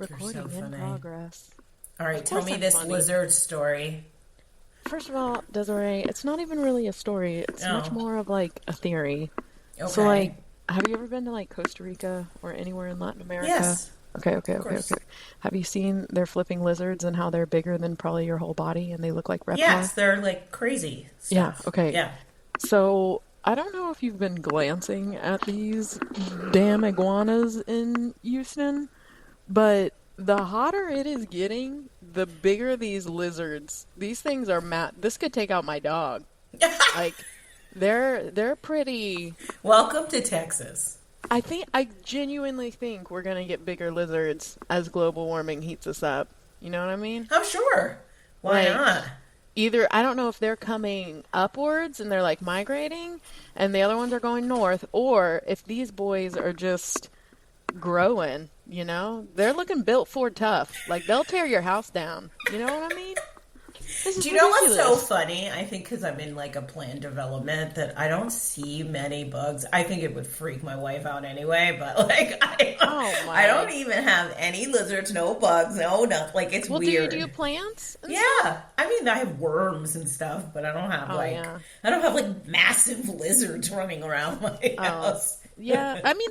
Recording in progress. All right, tell me this lizard story. First of all, Desiree, it's not even really a story. It's much more of like a theory. Okay. So like, have you ever been to like Costa Rica or anywhere in Latin America? Yes. Okay. Have you seen their flipping lizards and how they're bigger than probably your whole body and they look like reptiles? Yes, they're like crazy stuff. Yeah, okay. Yeah. So, I don't know if you've been glancing at these damn iguanas in Houston, but the hotter it is getting, the bigger these lizards. These things are this could take out my dog. Like, they're pretty... Welcome to Texas. I genuinely think we're going to get bigger lizards as global warming heats us up. You know what I mean? Oh, sure. Why not? Either, I don't know if they're coming upwards and they're like migrating and the other ones are going north, or if these boys are just growing, you know? They're looking built Ford tough. Like, they'll tear your house down. You know what I mean? Do you know what's so funny? I think because I'm in like a planned development that I don't see many bugs. I think it would freak my wife out anyway, but like I don't even have any lizards, no bugs, no nothing. Like it's weird. Do you plants? Yeah, stuff? I mean I have worms and stuff, but I don't have I don't have like massive lizards running around my house. Yeah, I mean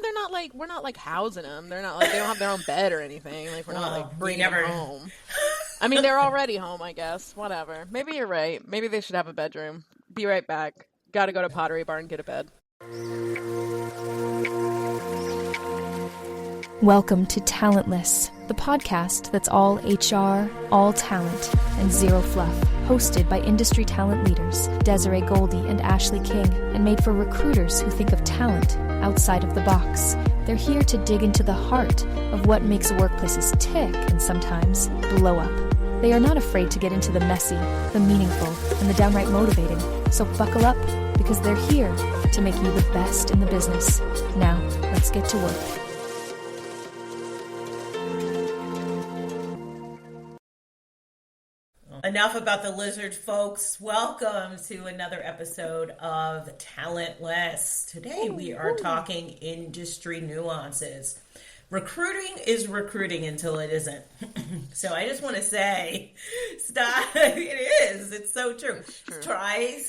we're not like housing them. They're not like they don't have their own bed or anything. Like we're not like bringing them home. I mean, they're already home, I guess. Whatever. Maybe you're right. Maybe they should have a bedroom. Be right back. Gotta go to Pottery Barn, get a bed. Welcome to Talentless, the podcast that's all HR, all talent, and zero fluff. Hosted by industry talent leaders Desiree Goldie and Ashley King, and made for recruiters who think of talent outside of the box. They're here to dig into the heart of what makes workplaces tick and sometimes blow up. They are not afraid to get into the messy, the meaningful, and the downright motivating. So buckle up, because they're here to make you the best in the business. Now, let's get to work. Enough about the lizards, folks. Welcome to another episode of Talentless. Today we are talking industry nuances. Recruiting is recruiting until it isn't. So I just want to say, stop. It is. It's so true. Try,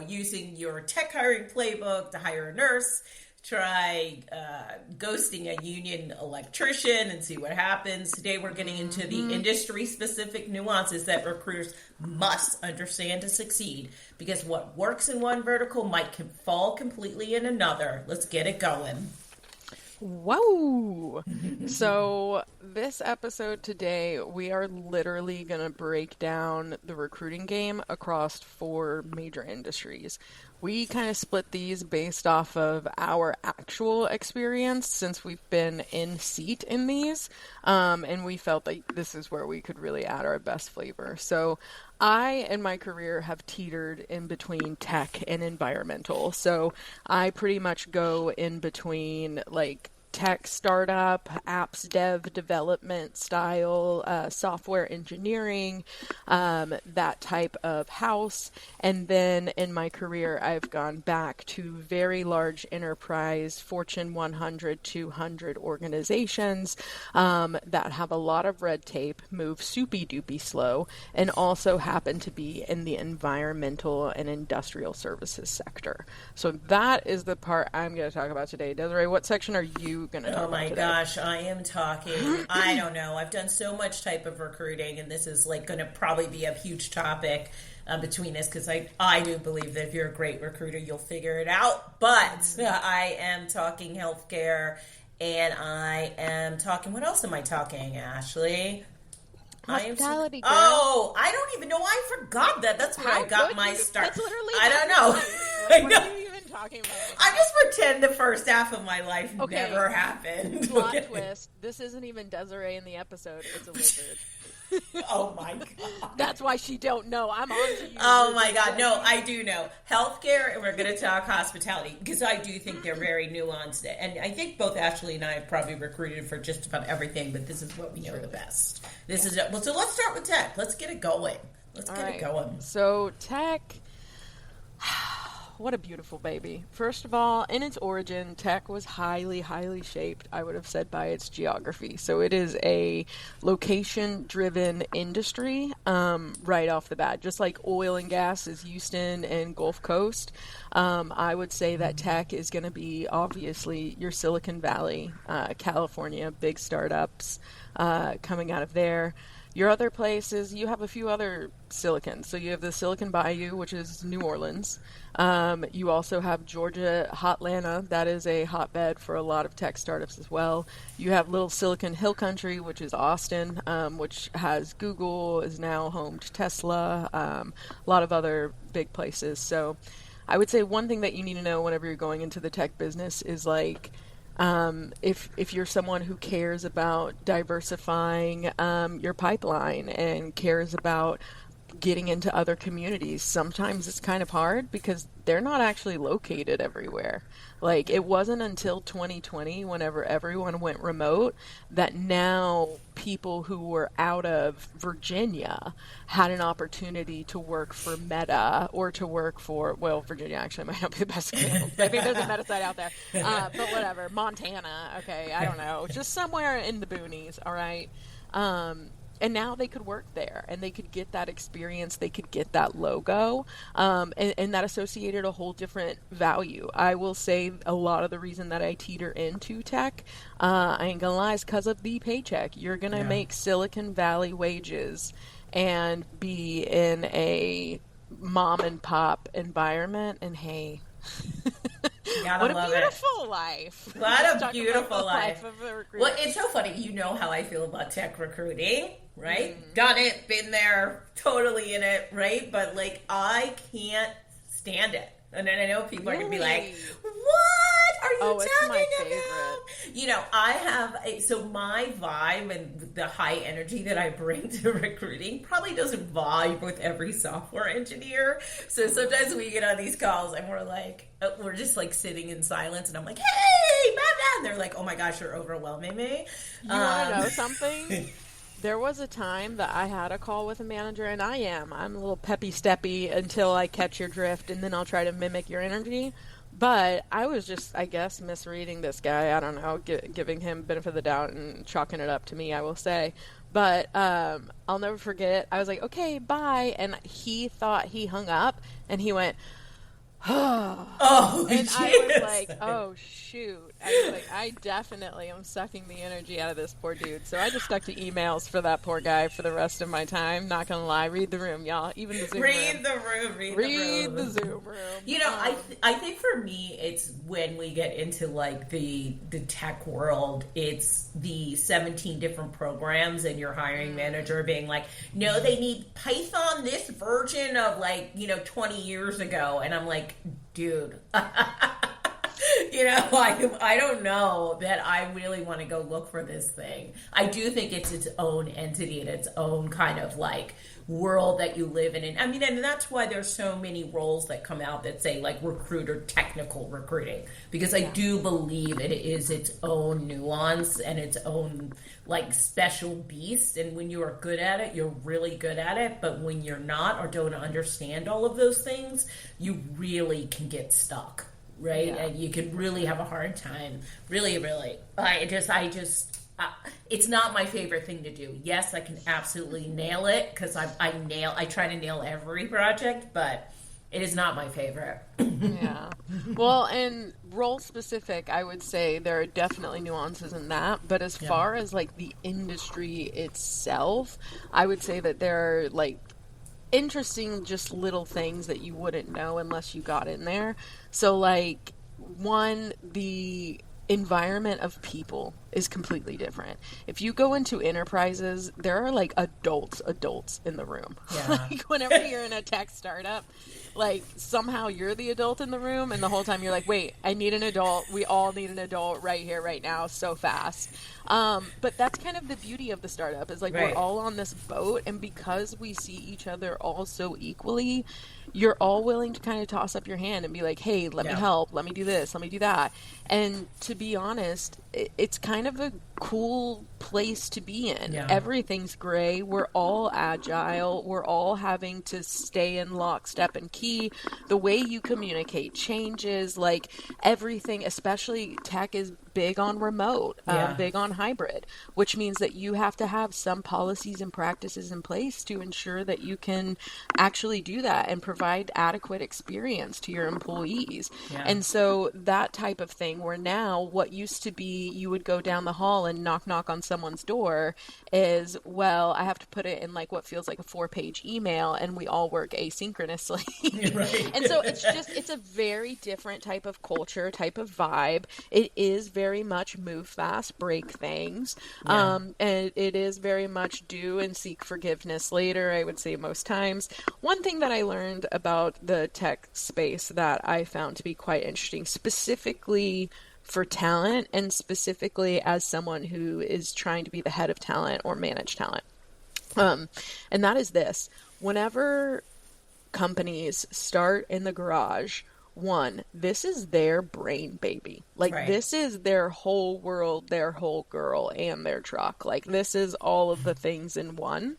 using your tech hiring playbook to hire a nurse. Try ghosting a union electrician and see what happens. Today we're getting into the industry-specific nuances that recruiters must understand to succeed, because what works in one vertical might fall completely in another. Let's get it going. Whoa! So this episode today, we are literally going to break down the recruiting game across 4 major industries. We kind of split these based off of our actual experience since we've been in seat in these, and we felt like this is where we could really add our best flavor. So I, in my career, have teetered in between tech and environmental. So I pretty much go in between like tech startup, apps dev development style, software engineering, that type of house. And then in my career, I've gone back to very large enterprise, Fortune 100, 200 organizations that have a lot of red tape, move soupy doopy slow, and also happen to be in the environmental and industrial services sector. So that is the part I'm going to talk about today. Desiree, what section are you going to talk about? Oh my gosh, I am talking, I don't know, I've done so much type of recruiting, and this is like going to probably be a huge topic between us, because I do believe that if you're a great recruiter, you'll figure it out. But I am talking healthcare, and I am talking, what else am I talking, Ashley? Hospitality. I don't even know. I forgot that. That's where I got my start. That's literally. I don't know. What are you even talking about? I just pretend the first half of my life never happened. Plot twist. This isn't even Desiree in the episode. It's a lizard. Oh my God. That's why she don't know. I'm on to you. Oh my God. No, I do know. Healthcare, and we're going to talk hospitality, because I do think they're very nuanced. And I think both Ashley and I have probably recruited for just about everything, but this is what we know the best. So let's start with tech. Let's get it going. Let's get it going. So tech, what a beautiful baby. First of all, in its origin, tech was highly, highly shaped, I would have said, by its geography. So it is a location-driven industry right off the bat. Just like oil and gas is Houston and Gulf Coast, I would say that tech is going to be, obviously, your Silicon Valley, California, big startups coming out of there. Your other places, you have a few other silicons. So you have the Silicon Bayou, which is New Orleans. You also have Georgia, Hotlanta. That is a hotbed for a lot of tech startups as well. You have Little Silicon Hill Country, which is Austin, which has Google, is now home to Tesla, a lot of other big places. So I would say one thing that you need to know whenever you're going into the tech business is like, if you're someone who cares about diversifying your pipeline and cares about getting into other communities, sometimes it's kind of hard because they're not actually located everywhere. Like, it wasn't until 2020, whenever everyone went remote, that now people who were out of Virginia had an opportunity to work for Meta or to work for, well, Virginia actually might not be the best example. I think there's a Meta site out there. But whatever, Montana, okay, I don't know. Just somewhere in the boonies, all right? And now they could work there and they could get that experience, they could get that logo, and that associated a whole different value. I will say a lot of the reason that I teeter into tech, I ain't gonna lie, is because of the paycheck. You're gonna make Silicon Valley wages and be in a mom and pop environment, and hey, what a beautiful life. What a beautiful life. Well, it's so funny. You know how I feel about tech recruiting, right? Done it, been there, totally in it, right? But like, I can't stand it. And then I know people are going to be like, what are you talking about? You know, I have, so my vibe and the high energy that I bring to recruiting probably doesn't vibe with every software engineer. So sometimes we get on these calls and we're like, we're just like sitting in silence and I'm like, hey, blah, blah. And they're like, oh my gosh, you're overwhelming me. You want to know something? There was a time that I had a call with a manager, and I'm a little peppy-steppy until I catch your drift, and then I'll try to mimic your energy. But I was just, I guess, misreading this guy. I don't know, giving him benefit of the doubt and chalking it up to me, I will say. But I'll never forget. I was like, okay, bye. And he thought he hung up, and he went, oh, and geez. I was like, oh shoot. I was like, I definitely am sucking the energy out of this poor dude. So I just stuck to emails for that poor guy for the rest of my time. Not gonna lie, read the room, y'all. Even the Zoom room. Read the Zoom room. You know, I think for me, it's when we get into like the tech world, it's the 17 different programs and your hiring manager being like, no, they need Python this version of like, 20 years ago. And I'm like, dude, I don't know that I really want to go look for this thing. I do think it's its own entity and its own kind of like world that you live in. And I mean, and that's why there's so many roles that come out that say like recruiter, technical recruiting, because I do believe it is its own nuance and its own like special beast. And when you are good at it, you're really good at it. But when you're not or don't understand all of those things, you really can get stuck. Right? Yeah. And you can really have a hard time. Really, really. It's not my favorite thing to do. Yes, I can absolutely nail it because I try to nail every project, but it is not my favorite. Yeah. Well, and role specific, I would say there are definitely nuances in that. But as far as like the industry itself, I would say that there are like interesting just little things that you wouldn't know unless you got in there. So like, one, the environment of people is completely different. If you go into enterprises, there are like adults in the room. Yeah. Like whenever you're in a tech startup, like somehow you're the adult in the room and the whole time you're like, wait, I need an adult. We all need an adult right here, right now, so fast. But that's kind of the beauty of the startup is like we're all on this boat, and because we see each other all so equally, you're all willing to kind of toss up your hand and be like, hey, let me help, let me do this, let me do that. And to be honest, it's kind of a cool place to be in. Yeah. Everything's gray. We're all agile. We're all having to stay in lockstep and key. The way you communicate changes, like everything, especially tech is big on remote, big on hybrid, which means that you have to have some policies and practices in place to ensure that you can actually do that and provide adequate experience to your employees. Yeah. And so that type of thing, where now what used to be you would go down the hall and knock on someone's door is, well, I have to put it in like what feels like a 4-page email, and we all work asynchronously. Right. And so it's a very different type of culture, type of vibe. It is very much move fast, break things. And it is very much do and seek forgiveness later, I would say most times. One thing that I learned about the tech space that I found to be quite interesting, specifically for talent and specifically as someone who is trying to be the head of talent or manage talent. And that is this: whenever companies start in the garage, one, this is their brain baby. Like, right. This is their whole world, their whole girl, and their truck. Like, this is all of the things in one.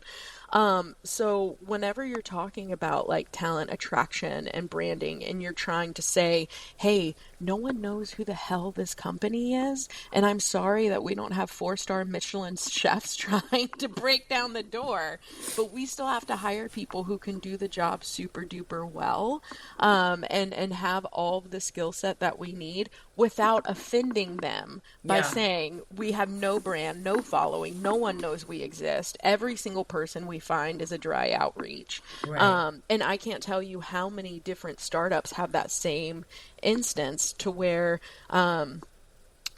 So whenever you're talking about like talent attraction and branding, and you're trying to say, hey, no one knows who the hell this company is, and I'm sorry that we don't have 4-star Michelin chefs trying to break down the door, but we still have to hire people who can do the job super duper well, and have all of the skill set that we need without offending them by saying we have no brand, no following, no one knows we exist. Every single person we find is a dry outreach. Right. And I can't tell you how many different startups have that same instance to where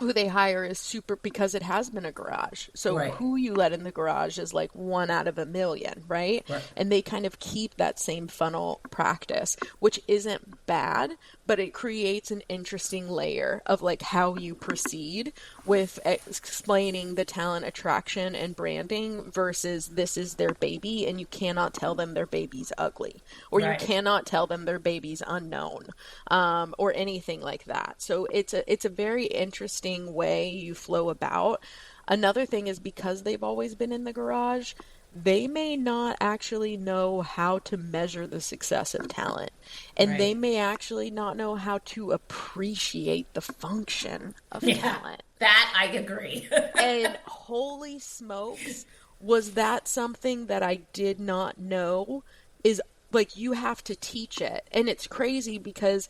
who they hire is super, because it has been a garage. So who you let in the garage is like 1 out of 1,000,000, right? And they kind of keep that same funnel practice, which isn't bad, but it creates an interesting layer of like how you proceed with explaining the talent attraction and branding versus this is their baby, and you cannot tell them their baby's ugly, or you cannot tell them their baby's unknown, or anything like that. So it's a very interesting way you flow about. Another thing is, because they've always been in the garage, they may not actually know how to measure the success of talent. And they may actually not know how to appreciate the function of talent. That I agree. And holy smokes, was that something that I did not know? Is like, you have to teach it. And it's crazy because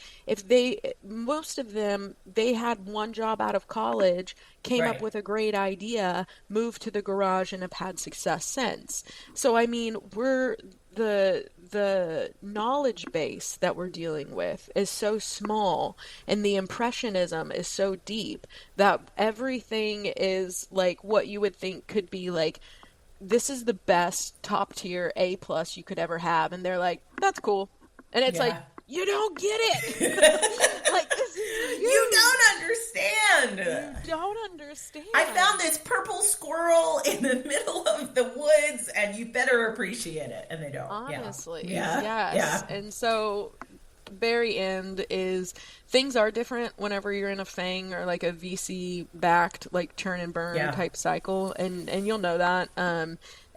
most of them, they had one job out of college, came up with a great idea, moved to the garage, and have had success since. So, I mean, the knowledge base that we're dealing with is so small, and the impressionism is so deep, that everything is like what you would think could be like, this is the best top tier A+ you could ever have, and they're like, that's cool, and it's like, you don't get it. Like, this is you don't understand. You don't understand. I found this purple squirrel in the middle of the woods, and you better appreciate it. And they don't. Honestly, yes. And so, very end is, things are different whenever you're in a FANG or like a VC backed like churn and burn type cycle, and you'll know that.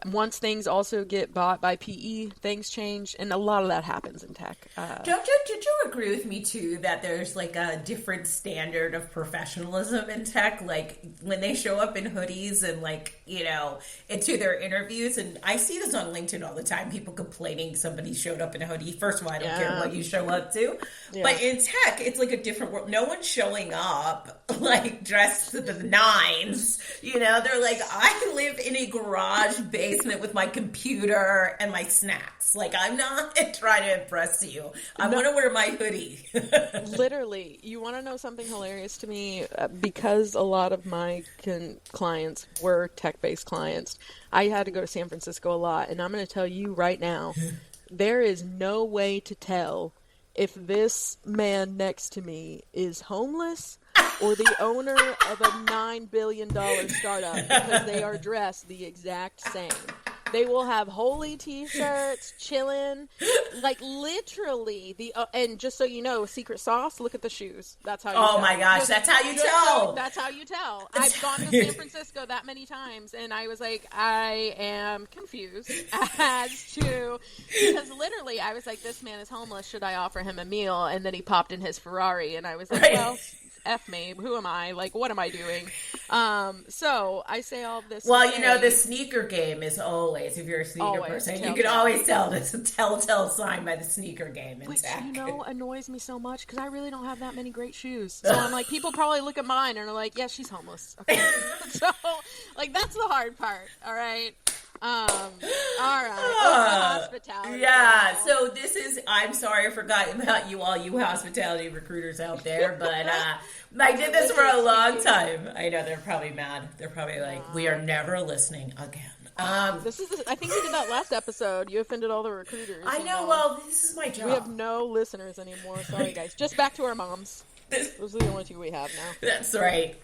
Once things also get bought by PE, things change, and a lot of that happens in tech. Did you agree with me too that there's like a different standard of professionalism in tech? Like when they show up in hoodies and like, you know, into their interviews, and I see this on LinkedIn all the time, people complaining somebody showed up in a hoodie. First of all, I don't care what you show up to, but in tech, it's like a different world. No one's showing up like dressed to the nines. You know, they're like, I live in a garage basement with my computer and my snacks. Like, I'm not trying to impress you. I want to wear my hoodie. Literally, you want to know something hilarious to me? Because a lot of my clients were tech-based clients, I had to go to San Francisco a lot, and I'm going to tell you right now, there is no way to tell if this man next to me is homeless or the owner of a $9 billion startup, because they are dressed the exact same. They will have holy t-shirts, chilling, like literally and just so you know, secret sauce, look at the shoes. That's how you tell. Oh my gosh, that's how you tell. That's how you tell. I've gone to San Francisco that many times, and I was like, I am confused as to, because literally I was like, this man is homeless. Should I offer him a meal? And then he popped in his Ferrari, and I was like, well, F me. Who am I? Like, what am I doing? So I say all this. Well, you know, the sneaker game is always, if you're a sneaker person, you can always tell there's a telltale sign by the sneaker game. Which, you know, annoys me so much because I really don't have that many great shoes. So I'm like, people probably look at mine and are like, yeah, she's homeless. Okay. So, like, that's the hard part. All right. All right. Hospitality. Yeah. So this is, I'm sorry I forgot about you all, you hospitality recruiters out there, but I did this for a long time. I know they're probably mad. They're probably like, we are never listening again. I think we did that last episode. You offended all the recruiters. I know. Well, this is my job. We have no listeners anymore. Sorry, guys. Just back to our moms. Those are the only two we have now. That's right.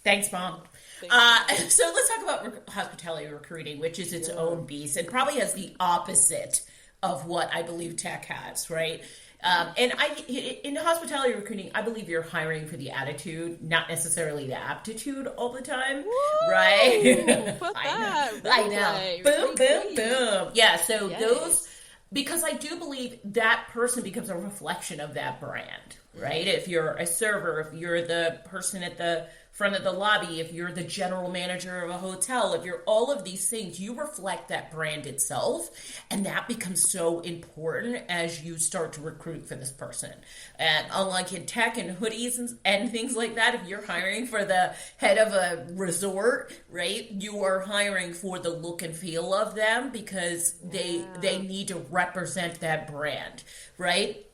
Thanks, Mom. So let's talk about hospitality recruiting, which is its own beast and probably has the opposite of what I believe tech has, right? And in hospitality recruiting, I believe you're hiring for the attitude, not necessarily the aptitude all the time. Woo! Right? I know. Boom, boom, boom. Yeah, so those, because I do believe that person becomes a reflection of that brand, right? If you're a server, if you're the person at the front of the lobby, if you're the general manager of a hotel, if you're all of these things, you reflect that brand itself, and that becomes so important as you start to recruit for this person. And unlike in tech and hoodies and things like that, if you're hiring for the head of a resort, right, you are hiring for the look and feel of them because they need to represent that brand, right?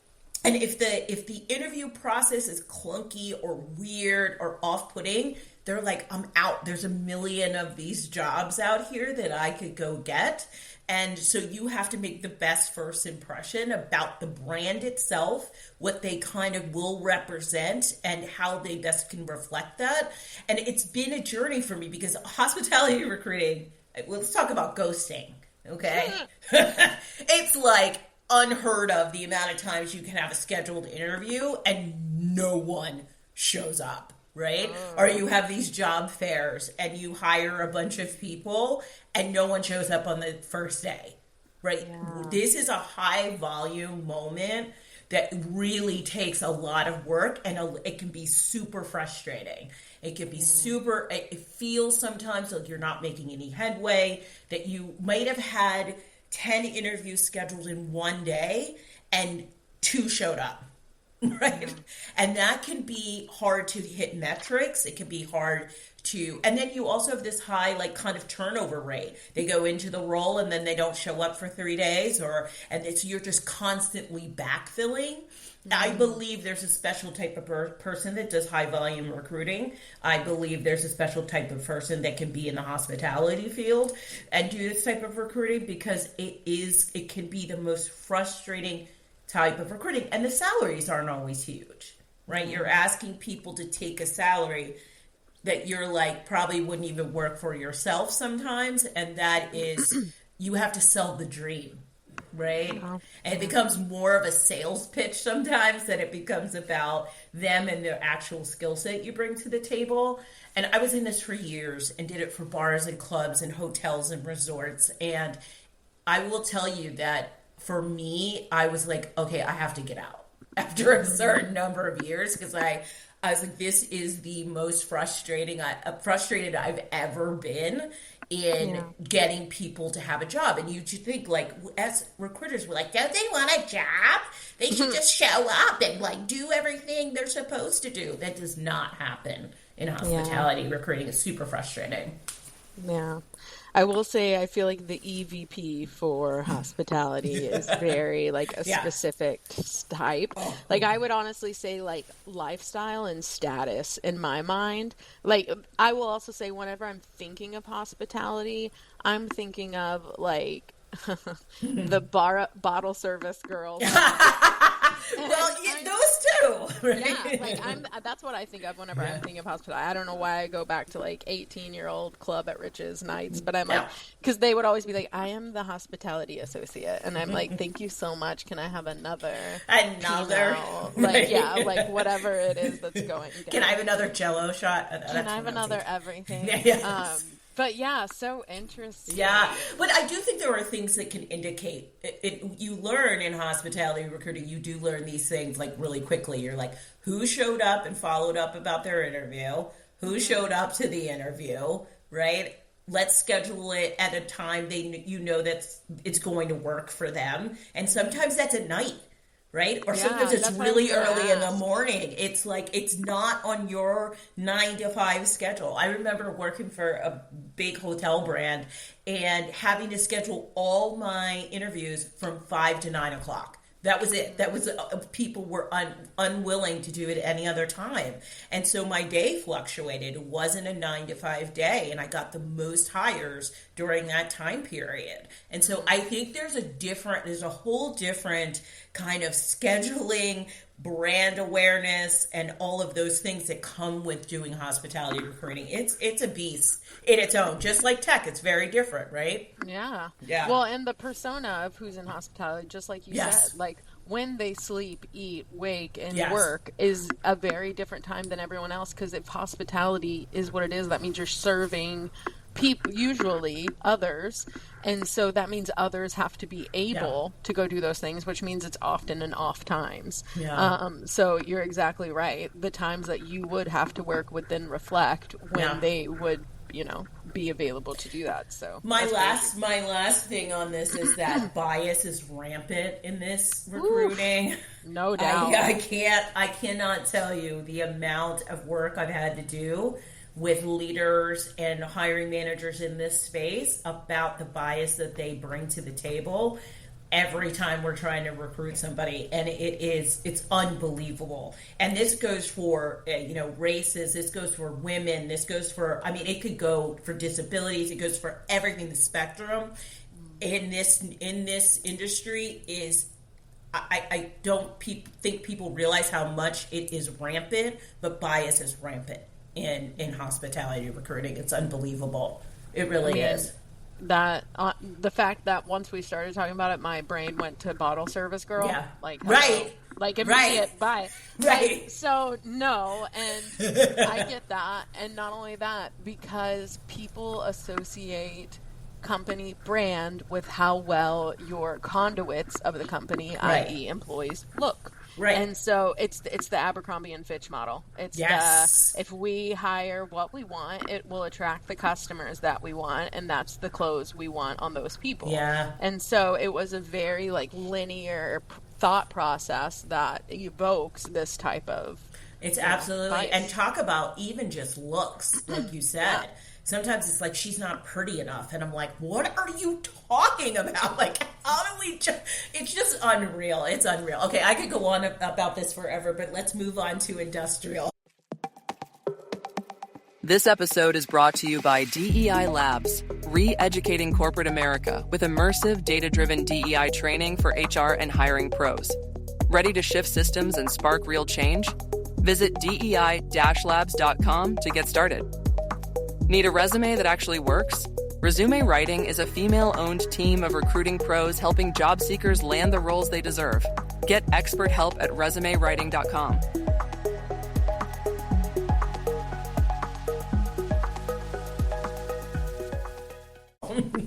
And if the interview process is clunky or weird or off-putting, they're like, I'm out. There's a million of these jobs out here that I could go get. And so you have to make the best first impression about the brand itself, what they kind of will represent, and how they best can reflect that. And it's been a journey for me because hospitality recruiting, let's talk about ghosting, okay? It's like unheard of the amount of times you can have a scheduled interview and no one shows up, right? Or you have these job fairs and you hire a bunch of people and no one shows up on the first day, right? Yeah. This is a high volume moment that really takes a lot of work, and it can be super frustrating. It can be it feels sometimes like you're not making any headway, that you might have had 10 interviews scheduled in one day and 2 showed up, right? Yeah. And that can be hard to hit metrics. It can be hard to, and then you also have this high, like, kind of turnover rate. They go into the role and then they don't show up for 3 days, you're just constantly backfilling. I believe there's a special type of person that does high volume recruiting. I believe there's a special type of person that can be in the hospitality field and do this type of recruiting because it can be the most frustrating type of recruiting. And the salaries aren't always huge, right? You're asking people to take a salary that you're like probably wouldn't even work for yourself sometimes. And that is, you have to sell the dream. Right? And it becomes more of a sales pitch sometimes than it becomes about them and their actual skill set you bring to the table. And I was in this for years and did it for bars and clubs and hotels and resorts. And I will tell you that for me, I was like, okay, I have to get out after a certain number of years because I was like, this is the most frustrated I've ever been in getting people to have a job. And you think, like, as recruiters, we're like, don't they want a job? They should just show up and, like, do everything they're supposed to do. That does not happen in hospitality recruiting. It's super frustrating. Yeah. I will say I feel like the EVP for hospitality is very, like, a specific type. Like, I would honestly say, like, lifestyle and status in my mind. Like, I will also say whenever I'm thinking of hospitality, I'm thinking of, like, the bottle service girls. Well, those two, right? Yeah, like that's what I think of whenever I'm thinking of hospitality. I don't know why I go back to like 18-year-old Club at Riches nights, but I'm like, because they would always be like, I am the hospitality associate, and I'm like, thank you so much. Can I have another? Like, yeah, like whatever it is that's going. Can I have another Jello shot? Can I have another everything? Yes. But yeah, so interesting. Yeah, but I do think there are things that can indicate you learn in hospitality recruiting. You do learn these things like really quickly. You're like, who showed up and followed up about their interview? Who showed up to the interview? Right? Let's schedule it at a time that it's going to work for them. And sometimes that's at night. Right? Or sometimes it's really early in the morning. It's like, it's not on your 9 to 5 schedule. I remember working for a big hotel brand and having to schedule all my interviews from 5 to 9 o'clock. That was it. That was people were unwilling to do it any other time. And so my day fluctuated. It wasn't a 9 to 5 day. And I got the most hires during that time period. And so I think there's a whole different kind of scheduling, brand awareness, and all of those things that come with doing hospitality recruiting. It's a beast in its own. Just like tech, it's very different, right? Yeah. Yeah. Well, and the persona of who's in hospitality, just like you said, like when they sleep, eat, wake, and work is a very different time than everyone else, because if hospitality is what it is, that means you're serving people, usually others, and so that means others have to be able to go do those things, which means it's often in off times. So you're exactly right. The times that you would have to work would then reflect when they would, be available to do that. So my last thing on this is that bias is rampant in this recruiting. Oof, no doubt. I cannot tell you the amount of work I've had to do with leaders and hiring managers in this space about the bias that they bring to the table every time we're trying to recruit somebody. And it's unbelievable. And this goes for, races, this goes for women, this goes for, it could go for disabilities, it goes for everything. The spectrum in this industry is, I don't think people realize how much it is rampant, but bias is rampant in hospitality recruiting. It's unbelievable. It really is. That the fact that once we started talking about it, my brain went to bottle service girl. Yeah. Like, right. Like immediate bye. Right. Like, so no, and I get that, and not only that, because people associate company brand with how well your conduits of the company, i.e. employees, look. Right. And so it's the Abercrombie and Fitch model. It's if we hire what we want, it will attract the customers that we want, and that's the clothes we want on those people. Yeah. And so it was a very linear thought process that evokes this type of absolutely bias. And talk about even just looks, like you said. Sometimes it's like, she's not pretty enough. And I'm like, what are you talking about? Like, how do we it's just unreal. It's unreal. Okay, I could go on about this forever, but let's move on to industrial. This episode is brought to you by DEI Labs, re-educating corporate America with immersive, data-driven DEI training for HR and hiring pros. Ready to shift systems and spark real change? Visit DEI-labs.com to get started. Need a resume that actually works? Resume Writing is a female-owned team of recruiting pros helping job seekers land the roles they deserve. Get expert help at resumewriting.com.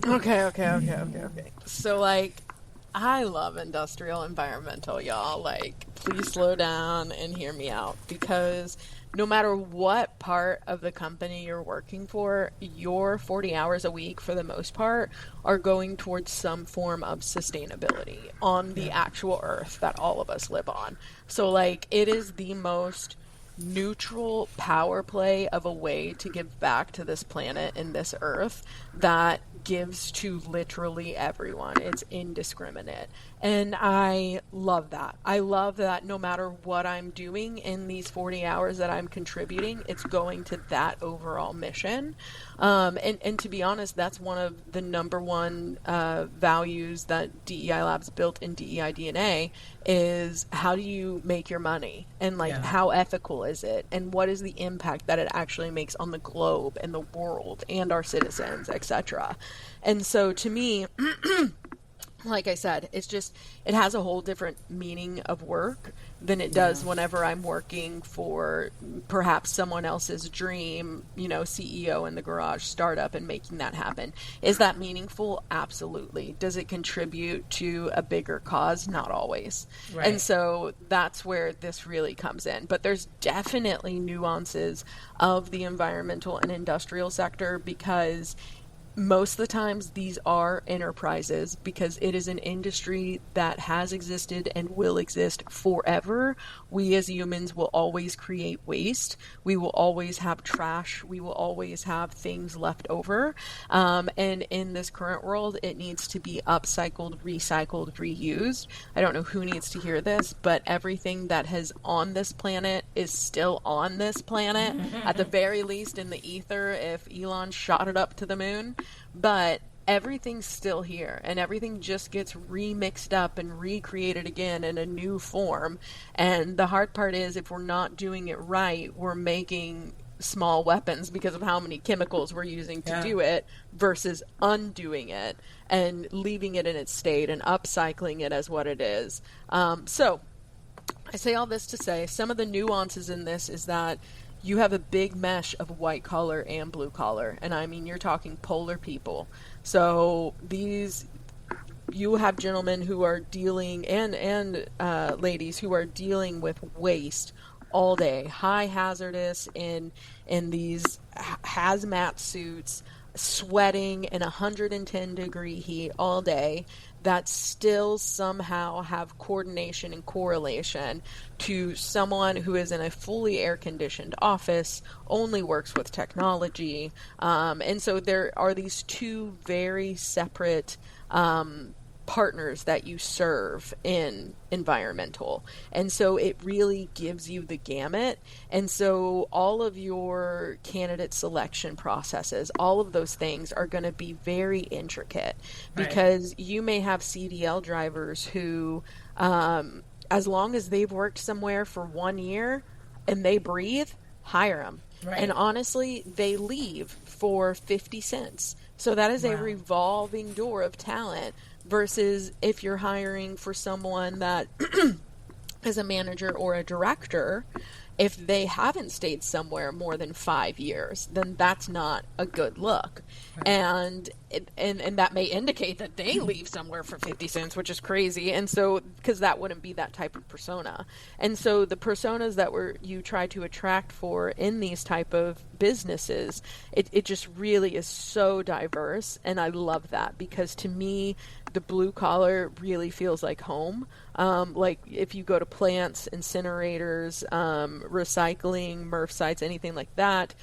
Okay. So, I love industrial environmental, y'all. Please slow down and hear me out, because no matter what part of the company you're working for, your 40 hours a week, for the most part, are going towards some form of sustainability on the actual earth that all of us live on. So, it is the most neutral power play of a way to give back to this planet and this earth that gives to literally everyone. It's indiscriminate. And I love that. I love that no matter what I'm doing in these 40 hours that I'm contributing, it's going to that overall mission. And to be honest, that's one of the number one values that DEI Labs built in DEI DNA is how do you make your money, and like how ethical is it, and what is the impact that it actually makes on the globe and the world and our citizens, etc. And so to me, like I said, it's just, it has a whole different meaning of work than it does whenever I'm working for perhaps someone else's dream, CEO in the garage startup and making that happen. Is that meaningful? Absolutely. Does it contribute to a bigger cause? Not always. Right. And so that's where this really comes in. But there's definitely nuances of the environmental and industrial sector, because most of the times these are enterprises, because it is an industry that has existed and will exist forever. We as humans will always create waste. We will always have trash. We will always have things left over. And in this current world, it needs to be upcycled, recycled, reused. I don't know who needs to hear this, but everything that has on this planet is still on this planet, at the very least in the ether, if Elon shot it up to the moon. But everything's still here, and everything just gets remixed up and recreated again in a new form. And the hard part is, if we're not doing it right, we're making small weapons because of how many chemicals we're using to do it, versus undoing it and leaving it in its state and upcycling it as what it is. So I say all this to say some of the nuances in this is that you have a big mesh of white collar and blue collar. And I mean, you're talking polar people. So you have gentlemen who are dealing, and ladies who are dealing with waste all day, high hazardous in these hazmat suits, sweating in 110-degree heat all day, that still somehow have coordination and correlation to someone who is in a fully air-conditioned office, only works with technology. And so there are these two very separate partners that you serve in environmental. And so it really gives you the gamut. And so all of your candidate selection processes, all of those things are going to be very intricate, because you may have CDL drivers who, as long as they've worked somewhere for 1 year and they breathe, hire them. Right. And honestly, they leave for 50 cents. So that is a revolving door of talent, versus if you're hiring for someone that is a manager or a director, if they haven't stayed somewhere more than 5 years, then that's not a good look. Right. And that may indicate that they leave somewhere for 50 cents, which is crazy. And so, because that wouldn't be that type of persona. And so the personas that you try to attract for in these type of businesses, it just really is so diverse. And I love that, because to me, the blue collar really feels like home. Like if you go to plants, incinerators, recycling, MRF sites, anything like that,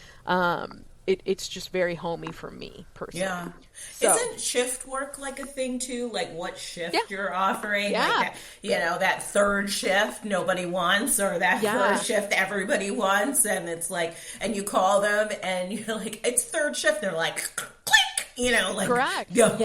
it's just very homey for me personally. Yeah. So, isn't shift work like a thing too? Like what shift you're offering? Yeah. Like that third shift nobody wants, or that first shift everybody wants. And it's like, and you call them and you're like, it's third shift. They're like, click. Correct. Talk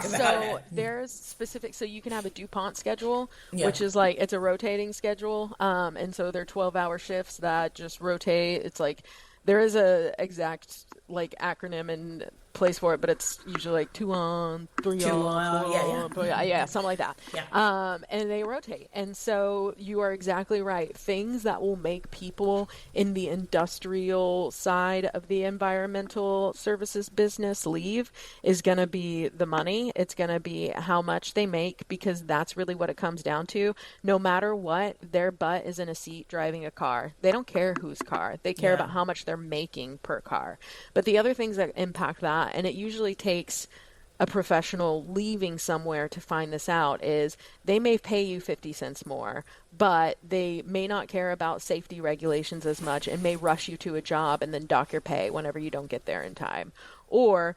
about so it. There's specific, so you can have a DuPont schedule, which is like, it's a rotating schedule. And so they're 12-hour shifts that just rotate. It's like, there is a exact like acronym and place for it, but it's usually like 2 on, 3 on, 4 on, something like that. Yeah. And they rotate. And so you are exactly right. Things that will make people in the industrial side of the environmental services business leave is going to be the money. It's going to be how much they make, because that's really what it comes down to. No matter what, their butt is in a seat driving a car. They don't care whose car. They care about how much they're making per car. But the other things that impact that, and it usually takes a professional leaving somewhere to find this out, is they may pay you 50 cents more, but they may not care about safety regulations as much and may rush you to a job and then dock your pay whenever you don't get there in time. Or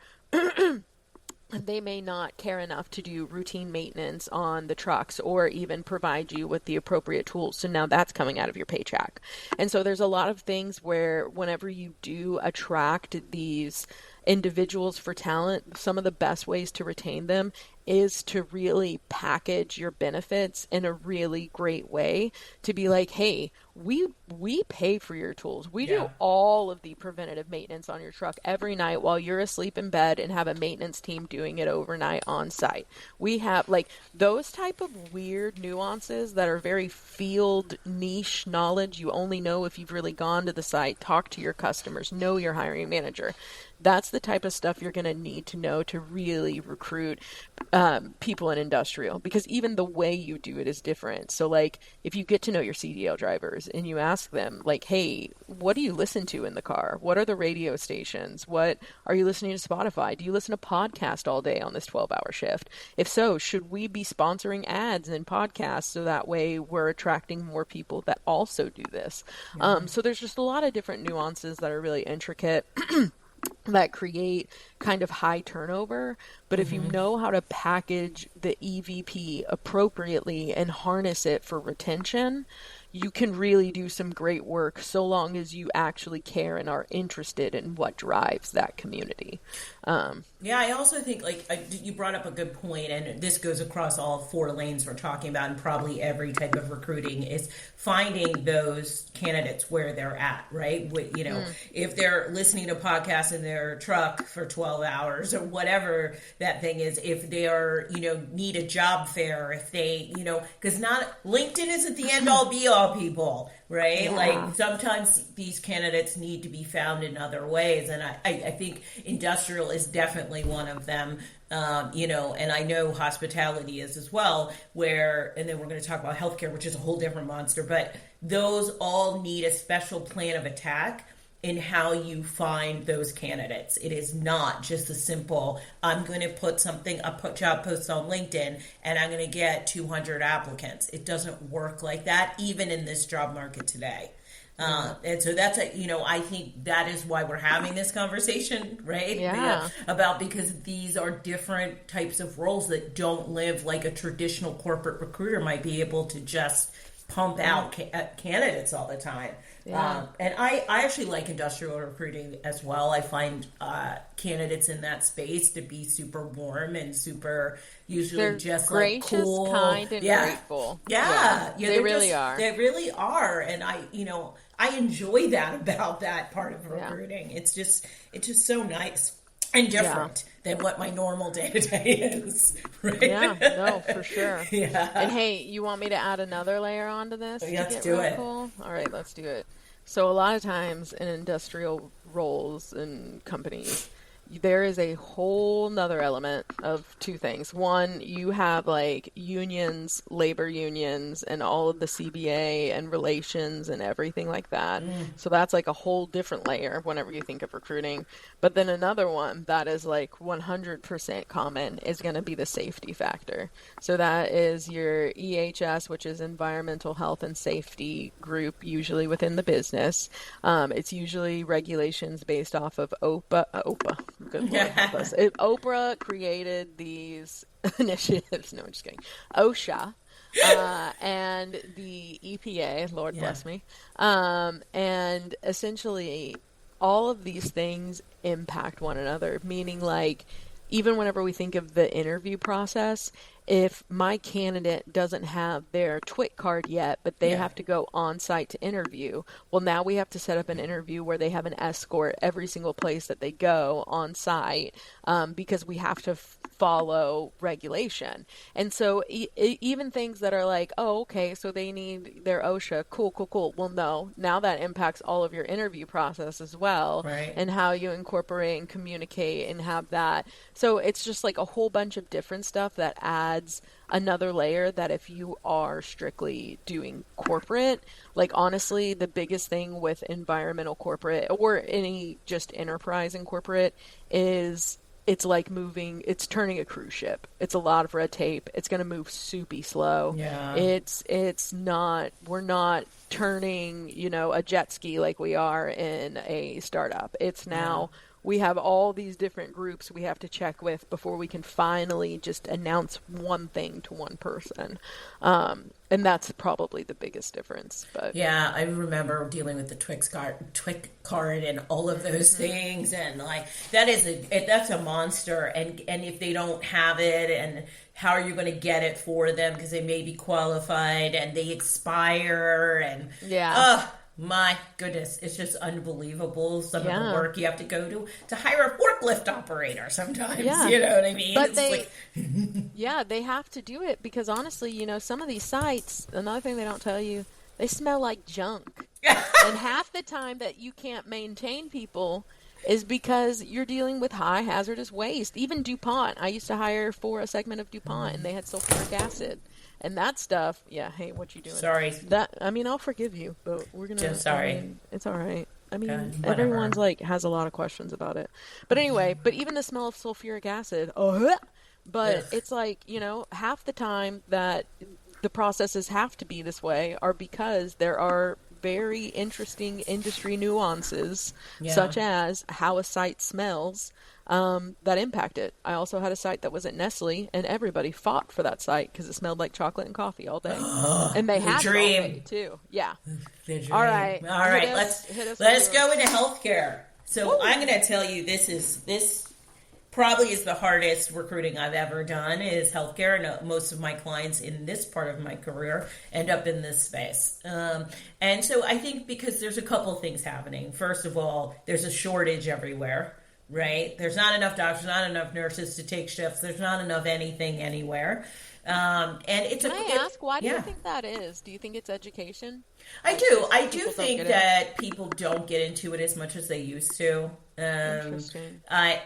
they may not care enough to do routine maintenance on the trucks or even provide you with the appropriate tools. So now that's coming out of your paycheck. And so there's a lot of things where whenever you do attract these individuals for talent, some of the best ways to retain them is to really package your benefits in a really great way, to be like, hey, we pay for your tools. We do all of the preventative maintenance on your truck every night while you're asleep in bed, and have a maintenance team doing it overnight on site. We have like those type of weird nuances that are very field niche knowledge you only know if you've really gone to the site, talk to your customers, know your hiring manager. That's the type of stuff you're going to need to know to really recruit people in industrial, because even the way you do it is different. So like if you get to know your CDL drivers and you ask them like, hey, what do you listen to in the car? What are the radio stations? What are you listening to Spotify? Do you listen to podcast all day on this 12-hour shift? If so, should we be sponsoring ads in podcasts so that way we're attracting more people that also do this? So there's just a lot of different nuances that are really intricate that create kind of high turnover. But if you know how to package the EVP appropriately and harness it for retention, you can really do some great work, so long as you actually care and are interested in what drives that community. Yeah, I also think you brought up a good point, and this goes across all 4 lanes we're talking about, and probably every type of recruiting, is finding those candidates where they're at, right? If they're listening to podcasts in their truck for 12 hours or whatever that thing is, if they are, need a job fair, if they, because not LinkedIn isn't the end all be all, people, right? Yeah. Like sometimes these candidates need to be found in other ways, and I think industrial is definitely one of them. And I know hospitality is as well, and then we're going to talk about healthcare, which is a whole different monster, but those all need a special plan of attack in how you find those candidates. It is not just a simple, I'm going to put job posts on LinkedIn and I'm going to get 200 applicants. It doesn't work like that, even in this job market today. And so that's I think that is why we're having this conversation, right? Yeah. Because these are different types of roles that don't live like a traditional corporate recruiter might be able to just pump out candidates all the time. Yeah. And I actually like industrial recruiting as well. I find candidates in that space to be super warm and super usually They're just gracious, like cool, kind, and grateful. Yeah, they really are. They really are, and I enjoy that about that part of recruiting. Yeah. It's just so nice and different than what my normal day-to-day is, right? Yeah, no, for sure. Yeah. And hey, you want me to add another layer onto this? Let's do it. Cool? All right, let's do it. So a lot of times in industrial roles and companies, there is a whole nother element of 2 things. One, you have like unions, labor unions, and all of the CBA and relations and everything like that. So that's like a whole different layer whenever you think of recruiting. But then another one that is like 100% common is going to be the safety factor. So that is your EHS, which is environmental health and safety group, usually within the business. It's usually regulations based off of OPA. Good Lord help us. Oprah created these initiatives. No, I'm just kidding. OSHA. And the EPA, Lord bless me. And essentially all of these things impact one another, meaning like even whenever we think of the interview process, if my candidate doesn't have their TWIC card yet, but they have to go on site to interview, well, now we have to set up an interview where they have an escort every single place that they go on site, because we have to follow regulation. And so even things that are like, oh, okay, so they need their OSHA, cool. Well, no, now that impacts all of your interview process as well, right, and how you incorporate and communicate and have that. So it's just like a whole bunch of different stuff that adds another layer that if you are strictly doing corporate, like honestly, the biggest thing with environmental corporate or any just enterprise in corporate is it's like it's turning a cruise ship. It's a lot of red tape. It's going to move soupy slow. Yeah. We're not turning, a jet ski like we are in a startup. It's now we have all these different groups we have to check with before we can finally just announce one thing to one person. And that's probably the biggest difference. But yeah, I remember dealing with the Twix card and all of those things, and like that's a monster. And if they don't have it, and how are you going to get it for them because they may be qualified and they expire, and my goodness, it's just unbelievable. Some of the work you have to go to hire a forklift operator sometimes. Yeah. You know what I mean? But they have to do it because honestly, you know, some of these sites, another thing they don't tell you, they smell like junk. And half the time that you can't maintain people is because you're dealing with high hazardous waste. Even DuPont, I used to hire for a segment of DuPont, and they had sulfuric acid. And that stuff, hey, what you doing? Sorry. I'll forgive you, but we're gonna. Just sorry. It's all right. Everyone's like has a lot of questions about it. But anyway, even the smell of sulfuric acid, but it's like, you know, half the time that the processes have to be this way are because there are very interesting industry nuances, such as how a site smells, that impact it. I also had a site that was at Nestle, and everybody fought for that site because it smelled like chocolate and coffee all day. And they had it all day, too. Yeah. All right. Let's go into healthcare. So I'm going to tell you, this probably is the hardest recruiting I've ever done is healthcare. And most of my clients in this part of my career end up in this space. And so I think because there's a couple things happening. First of all, there's a shortage everywhere, right? There's not enough doctors, not enough nurses to take shifts. There's not enough anything anywhere. And Can I ask, why do you think that is? Do you think it's education? I do. I do think that people don't get into it as much as they used to. Interesting.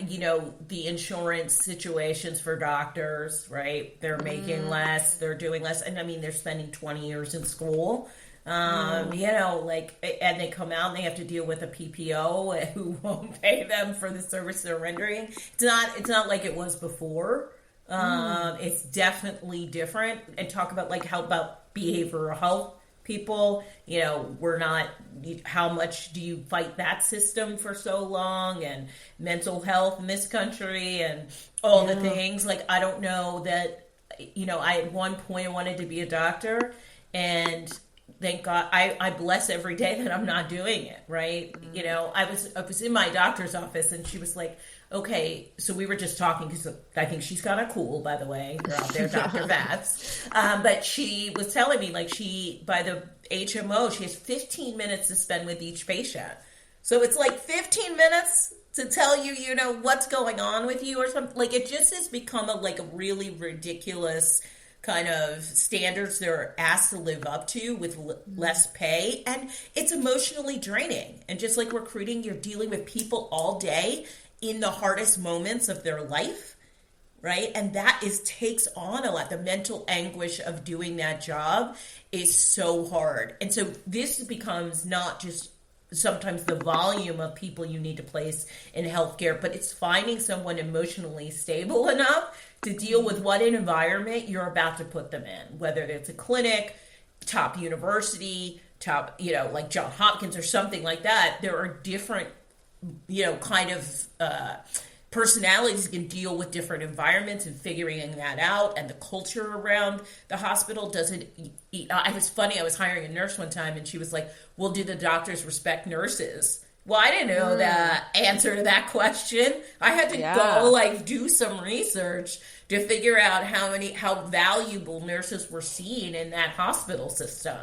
You know, the insurance situations for doctors, right? They're making less, they're doing less. And I mean, they're spending 20 years in school. You know, like, and they come out and they have to deal with a PPO who won't pay them for the service they're rendering. It's not like it was before. It's definitely different. And talk about how about behavioral health people, you know, how much do you fight that system for so long, and mental health in this country and all the things. Like, I don't know that, you know, I at one point wanted to be a doctor, and thank God, I bless every day that I'm not doing it, right? You know, I was in my doctor's office, and she was like, okay, so we were just talking, because I think she's kind of cool, by the way. You're out there, Dr. Vats. But she was telling me, like, by the HMO, she has 15 minutes to spend with each patient. So it's like 15 minutes to tell you, you know, what's going on with you or something. Like, it just has become a really ridiculous kind of standards they're asked to live up to with less pay. And it's emotionally draining. And just like recruiting, you're dealing with people all day in the hardest moments of their life, right? And that takes on a lot. The mental anguish of doing that job is so hard. And so this becomes not just sometimes the volume of people you need to place in healthcare, but it's finding someone emotionally stable enough to deal with what environment you're about to put them in, whether it's a clinic, top university, top, you know, like Johns Hopkins or something like that. There are different, you know, kind of personalities can deal with different environments, and figuring that out. And the culture around the hospital doesn't. It was funny. I was hiring a nurse one time, and she was like, "Well, do the doctors respect nurses?" Well, I didn't know the answer to that question. I had to go do some research to figure out how valuable nurses were seen in that hospital system.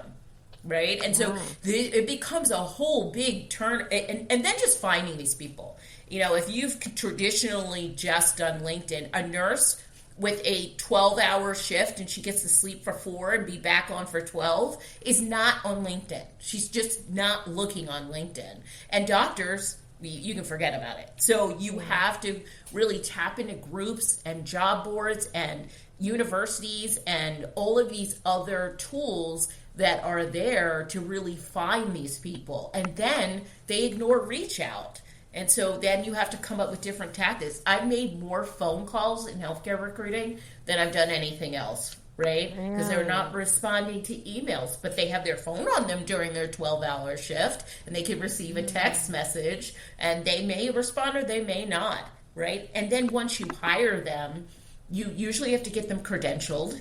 Right? And so it becomes a whole big turn. And then just finding these people. You know, if you've traditionally just done LinkedIn, a nurse with a 12-hour shift and she gets to sleep for 4 and be back on for 12 is not on LinkedIn. She's just not looking on LinkedIn. And doctors, you can forget about it. So you have to really tap into groups and job boards and universities and all of these other tools that are there to really find these people. And then they ignore reach out. And so then you have to come up with different tactics. I've made more phone calls in healthcare recruiting than I've done anything else right? Because they're not responding to emails, but they have their phone on them during their 12-hour shift, and they can receive a text message, and they may respond or they may not, right? And then once you hire them, you usually have to get them credentialed,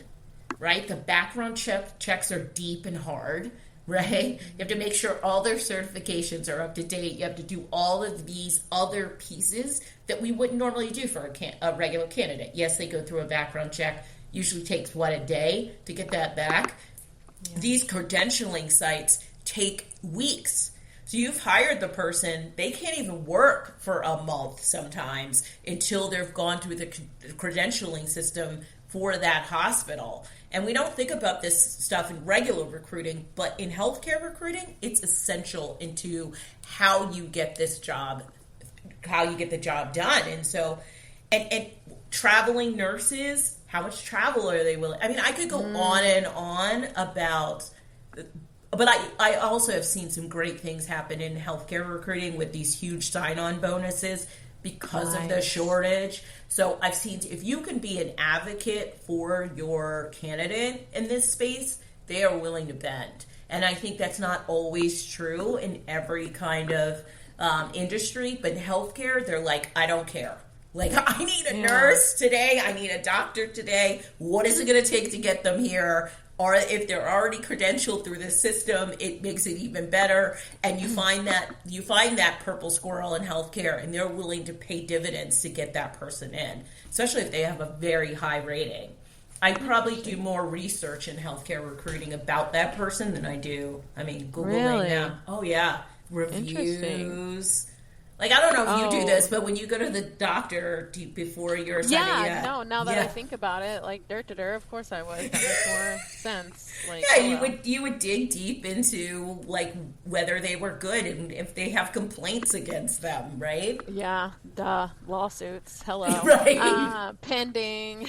right? The background checks are deep and hard, right? You have to make sure all their certifications are up to date. You have to do all of these other pieces that we wouldn't normally do for a regular candidate. Yes, they go through a background check. Usually takes, a day to get that back. Yeah. These credentialing sites take weeks. So you've hired the person, they can't even work for a month sometimes until they've gone through the credentialing system for that hospital. And we don't think about this stuff in regular recruiting, but in healthcare recruiting, it's essential into how you get this job, how you get the job done. And so, and traveling nurses, how much travel are they willing? I mean, I could go on and on about, but I also have seen some great things happen in healthcare recruiting with these huge sign-on bonuses because of the shortage. So I've seen, if you can be an advocate for your candidate in this space, they are willing to bend. And I think that's not always true in every kind of industry, but in healthcare, they're like, I don't care. Like, I need a nurse today. I need a doctor today. What is it going to take to get them here? Or if they're already credentialed through the system, it makes it even better. And you find that purple squirrel in healthcare, and they're willing to pay dividends to get that person in, especially if they have a very high rating. I probably do more research in healthcare recruiting about that person than I do. I mean, Googling them. Oh, yeah. Reviews. Like, I don't know if you do this, but when you go to the doctor before you're assigned, now that I think about it, like, of course I would. That makes more sense. Like, you would dig deep into, like, whether they were good and if they have complaints against them, right? Yeah, lawsuits, hello. Right. Pending.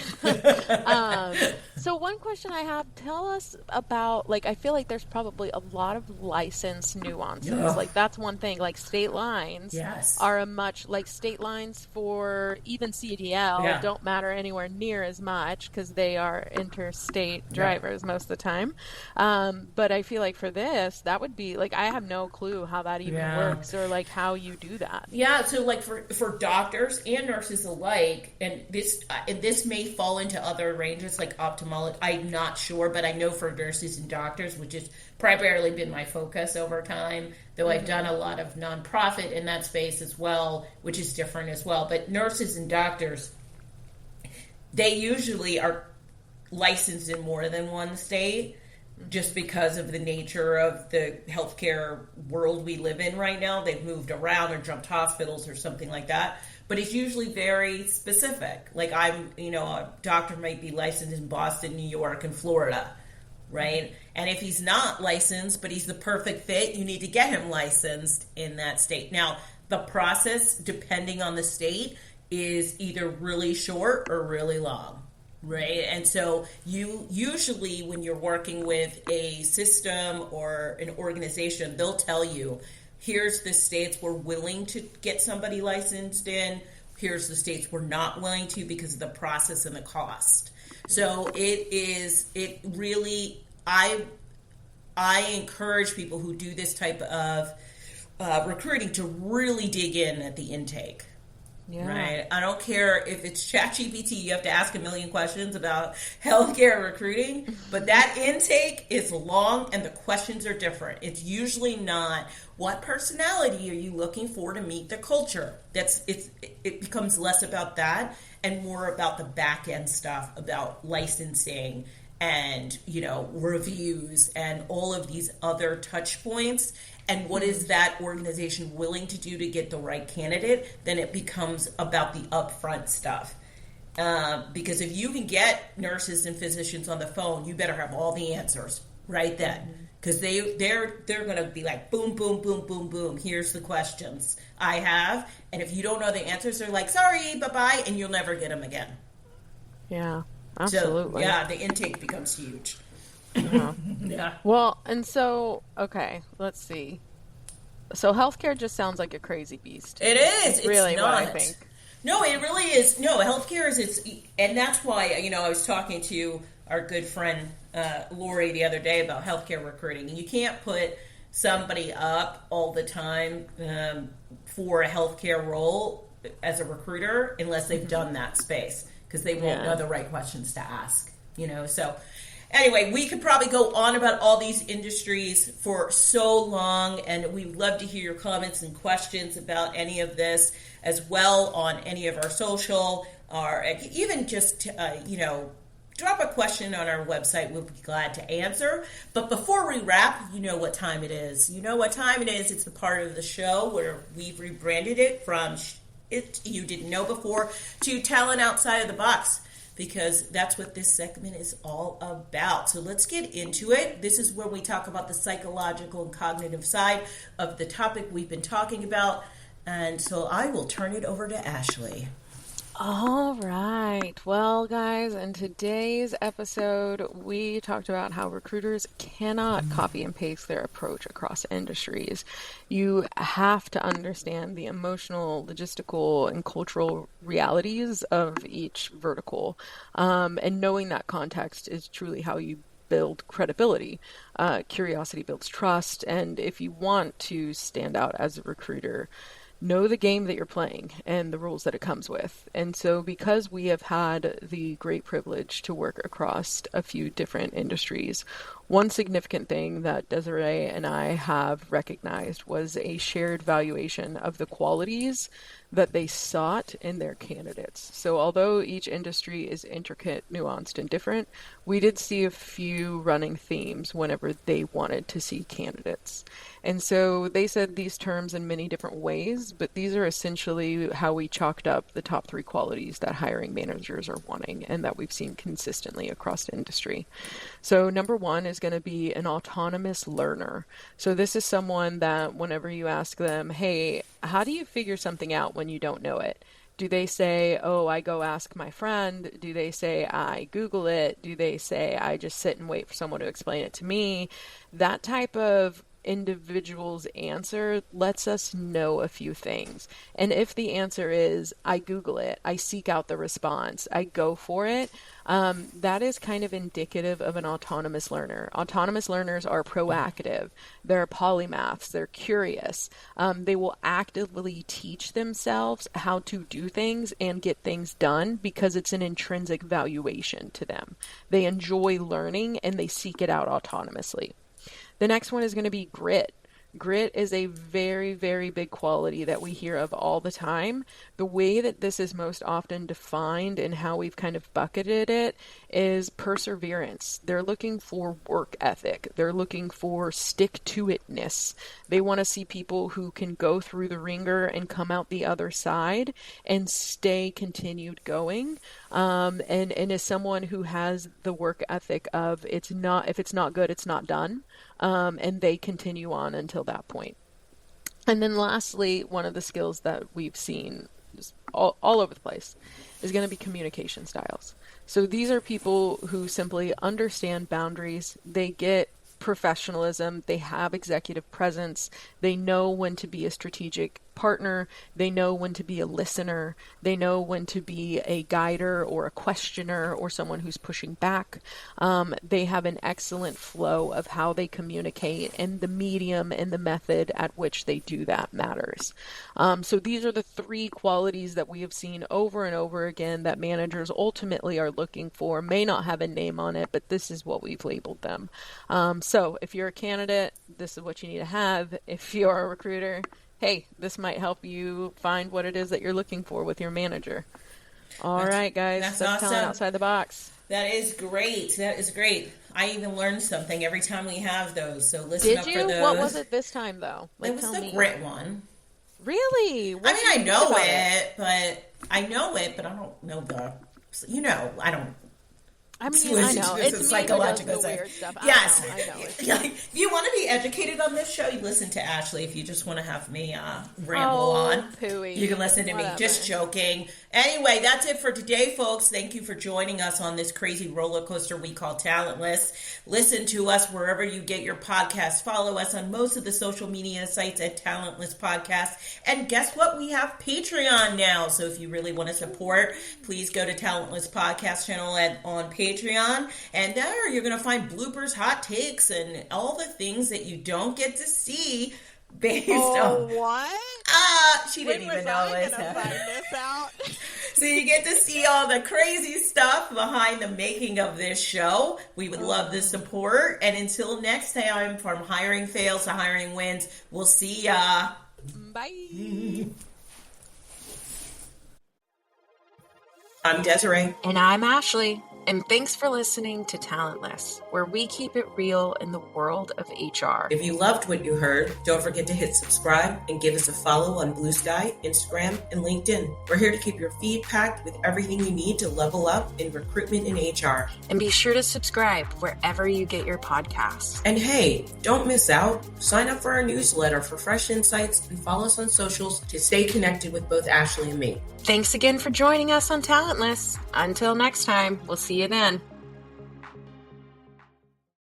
So one question I have, tell us about, like, I feel like there's probably a lot of license nuances. Yeah. Like, that's one thing. Like, state lines are a much, like, state lines for even CDL don't matter anywhere near as much because they are interstate drivers most of the time. But I feel like for this, that would be, like, I have no clue how that even works or, like, how you do that. Yeah, so, like, for doctors and nurses alike, and this may fall into other ranges, like ophthalmology, I'm not sure, but I know for nurses and doctors, which has primarily been my focus over time, though I've done a lot of nonprofit in that space as well, which is different as well. But nurses and doctors, they usually are licensed in more than one state just because of the nature of the healthcare world we live in right now. They've moved around or jumped hospitals or something like that. But it's usually very specific. Like, a doctor might be licensed in Boston, New York, and Florida, right? And if he's not licensed, but he's the perfect fit, you need to get him licensed in that state. Now, the process, depending on the state, is either really short or really long, right? And so you usually, when you're working with a system or an organization, they'll tell you, here's the states we're willing to get somebody licensed in. Here's the states we're not willing to because of the process and the cost. So it really, I encourage people who do this type of recruiting to really dig in at the intake. Yeah. Right. I don't care if it's ChatGPT, you have to ask a million questions about healthcare recruiting, but that intake is long and the questions are different. It's usually not what personality are you looking for to meet the culture. It becomes less about that and more about the back end stuff, about licensing and, reviews and all of these other touch points. And what is that organization willing to do to get the right candidate? Then it becomes about the upfront stuff. Because if you can get nurses and physicians on the phone, you better have all the answers right then. Because they're going to be like, boom, boom, boom, boom, boom. Here's the questions I have. And if you don't know the answers, they're like, sorry, bye-bye, and you'll never get them again. Yeah, absolutely. So, the intake becomes huge. Yeah. Well, and so, okay, let's see. So healthcare just sounds like a crazy beast. It is. It's really not. what I think. No, it really is. No, healthcare and that's why, I was talking to our good friend Lori the other day about healthcare recruiting. And you can't put somebody up all the time for a healthcare role as a recruiter unless they've done that space, because they won't know the right questions to ask. So anyway, we could probably go on about all these industries for so long, and we'd love to hear your comments and questions about any of this as well on any of our social, or even just, drop a question on our website. We'll be glad to answer. But before we wrap, you know what time it is. It's the part of the show where we've rebranded it from it you didn't know before to Talent Outside of the Box, because that's what this segment is all about. So let's get into it. This is where we talk about the psychological and cognitive side of the topic we've been talking about. And so I will turn it over to Ashley. All right. Well, guys, in today's episode, we talked about how recruiters cannot copy and paste their approach across industries. You have to understand the emotional, logistical, and cultural realities of each vertical. And knowing that context is truly how you build credibility. Curiosity builds trust. And if you want to stand out as a recruiter, know the game that you're playing and the rules that it comes with. And so because we have had the great privilege to work across a few different industries, one significant thing that Desiree and I have recognized was a shared valuation of the qualities that they sought in their candidates. So although each industry is intricate, nuanced, and different, we did see a few running themes whenever they wanted to see candidates. And so they said these terms in many different ways, but these are essentially how we chalked up the top 3 qualities that hiring managers are wanting and that we've seen consistently across the industry. So number 1 is going to be an autonomous learner. So this is someone that whenever you ask them, hey, how do you figure something out when you don't know it? Do they say, oh, I go ask my friend? Do they say, I Google it? Do they say, I just sit and wait for someone to explain it to me? That type of individual's answer lets us know a few things. And if the answer is, I Google it, I seek out the response, I go for it, that is kind of indicative of an autonomous learner. Autonomous learners are proactive. They're polymaths. They're curious. They will actively teach themselves how to do things and get things done because it's an intrinsic valuation to them. They enjoy learning and they seek it out autonomously. The next one is going to be grit. Grit is a very, very big quality that we hear of all the time. The way that this is most often defined and how we've kind of bucketed it is perseverance. They're looking for work ethic. They're looking for stick-to-itness. They want to see people who can go through the ringer and come out the other side and stay continued going. And as someone who has the work ethic of if it's not good, it's not done. And they continue on until that point. And then lastly, one of the skills that we've seen just all over the place is going to be communication styles. So these are people who simply understand boundaries. They get professionalism. They have executive presence. They know when to be a strategic partner. They know when to be a listener. They know when to be a guider or a questioner or someone who's pushing back. They have an excellent flow of how they communicate, and the medium and the method at which they do that matters. So these are the 3 qualities that we have seen over and over again that managers ultimately are looking for. May not have a name on it, but this is what we've labeled them. So if you're a candidate, this is what you need to have. If you're a recruiter, hey, this might help you find what it is that you're looking for with your manager. All right, guys. That's awesome. Talent outside the box. That is great. I even learned something every time we have those. So listen up for those. Did you? What was it this time, though? It was the grit one. Really? I know it, but I don't know I don't. I mean, I know. It's psychological weird stuff. Yes. I know. If you want to be educated on this show, you listen to Ashley. If you just want to have me ramble on, Pooey. you can listen to me. Just joking. Anyway, that's it for today, folks. Thank you for joining us on this crazy roller coaster we call Talentless. Listen to us wherever you get your podcasts. Follow us on most of the social media sites at Talentless Podcast. And guess what? We have Patreon now. So if you really want to support, please go to Talentless Podcast channel on Patreon. And there you're going to find bloopers, hot takes, and all the things that you don't get to see based on what? She didn't even know this. Find this out? So you get to see all the crazy stuff behind the making of this show. We would love the support. And until next time, from hiring fails to hiring wins, we'll see ya. Bye. I'm Desiree. And I'm Ashley. And thanks for listening to Talentless, where we keep it real in the world of HR. If you loved what you heard, don't forget to hit subscribe and give us a follow on Blue Sky, Instagram, and LinkedIn. We're here to keep your feed packed with everything you need to level up in recruitment and HR. And be sure to subscribe wherever you get your podcasts. And hey, don't miss out. Sign up for our newsletter for fresh insights and follow us on socials to stay connected with both Ashley and me. Thanks again for joining us on Talentless. Until next time, we'll see you then.